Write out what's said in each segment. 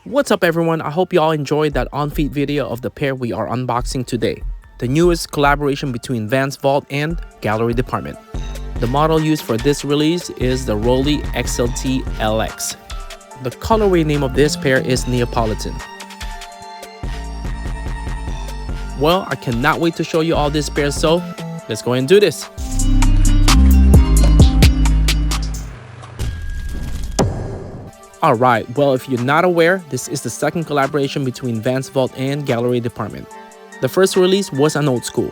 What's up everyone, I hope you all enjoyed that on-feet video of the pair we are unboxing today. The newest collaboration between Vans Vault and Gallery Dept. The model used for this release is the Rowley XLT LX. The colorway name of this pair is Neopolitan. Well, I cannot wait to show you all this pair, so let's go and do this. Alright, well, if you're not aware, this is the second collaboration between Vans Vault and Gallery Dept. The first release was an old school.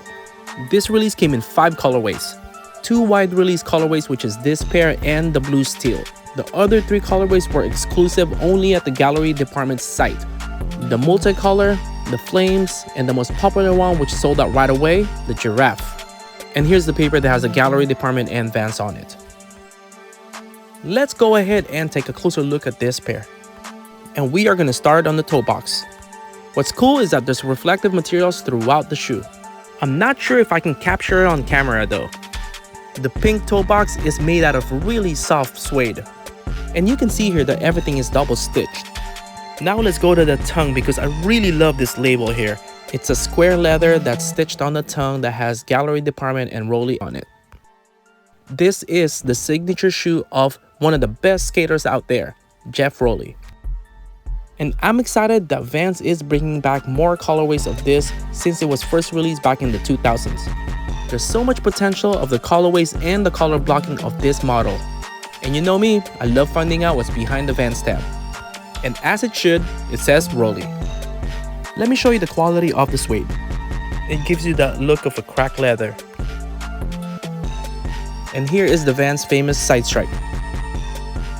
This release came in 5 colorways. 2 wide release colorways, which is this pair and the blue steel. The other 3 colorways were exclusive only at the Gallery Dept site. The multicolor, the flames, and the most popular one which sold out right away, the giraffe. And here's the paper that has the Gallery Dept and Vans on it. Let's go ahead and take a closer look at this pair. And we are going to start on the toe box. What's cool is that there's reflective materials throughout the shoe. I'm not sure if I can capture it on camera though. The pink toe box is made out of really soft suede. And you can see here that everything is double stitched. Now let's go to the tongue because I really love this label here. It's a square leather that's stitched on the tongue that has Gallery Dept and Rowley on it. This is the signature shoe of one of the best skaters out there, Jeff Rowley. And I'm excited that Vans is bringing back more colorways of this since it was first released back in the 2000s. There's so much potential of the colorways and the color blocking of this model. And you know me, I love finding out what's behind the Vans tab. And as it should, it says Rowley. Let me show you the quality of the suede. It gives you the look of a cracked leather. And here is the Vans famous side stripe.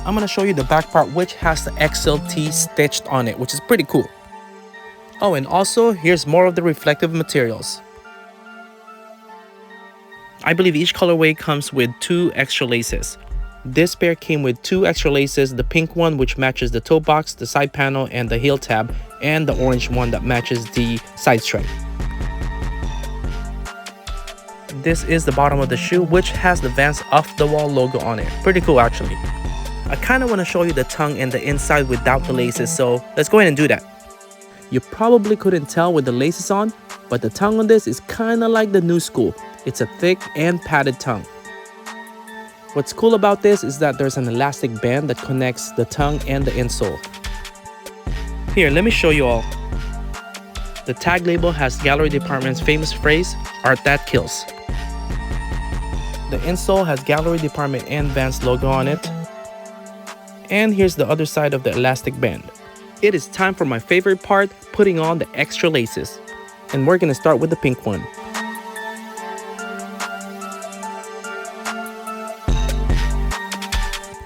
I'm going to show you the back part which has the XLT stitched on it, which is pretty cool. Oh, and also here's more of the reflective materials. I believe each colorway comes with 2 extra laces. This pair came with 2 extra laces, the pink one which matches the toe box, the side panel, and the heel tab, and the orange one that matches the side stripe. This is the bottom of the shoe which has the Vans Off The Wall logo on it. Pretty cool actually. I kind of want to show you the tongue and the inside without the laces, so let's go ahead and do that. You probably couldn't tell with the laces on, but the tongue on this is kind of like the new school. It's a thick and padded tongue. What's cool about this is that there's an elastic band that connects the tongue and the insole. Here, let me show you all. The tag label has Gallery Dept's famous phrase, "Art That Kills." The insole has Gallery Dept and Vans logo on it. And here's the other side of the elastic band. It is time for my favorite part, putting on the extra laces. And we're gonna start with the pink one.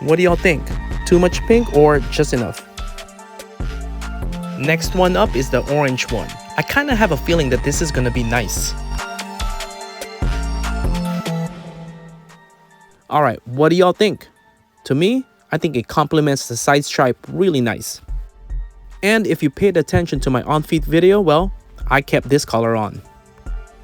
What do y'all think? Too much pink or just enough? Next one up is the orange one. I kind of have a feeling that this is gonna be nice. Alright, what do y'all think? To me, I think it complements the side stripe really nice. And if you paid attention to my on-feet video, well, I kept this color on.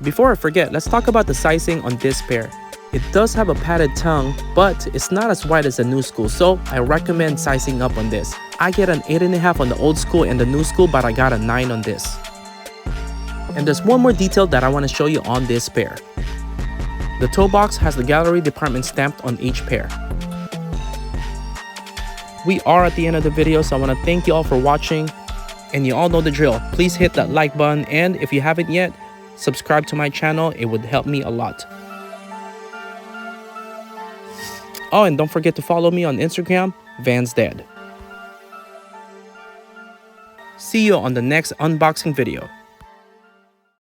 Before I forget, let's talk about the sizing on this pair. It does have a padded tongue, but it's not as wide as the new school, so I recommend sizing up on this. I get an 8.5 on the old school and the new school, but I got a 9 on this. And there's one more detail that I want to show you on this pair. The toe box has the Gallery Dept stamped on each pair. We are at the end of the video, so I want to thank you all for watching. And you all know the drill. Please hit that like button, and if you haven't yet, subscribe to my channel. It would help me a lot. Oh, and don't forget to follow me on Instagram, VansDad. See you on the next unboxing video.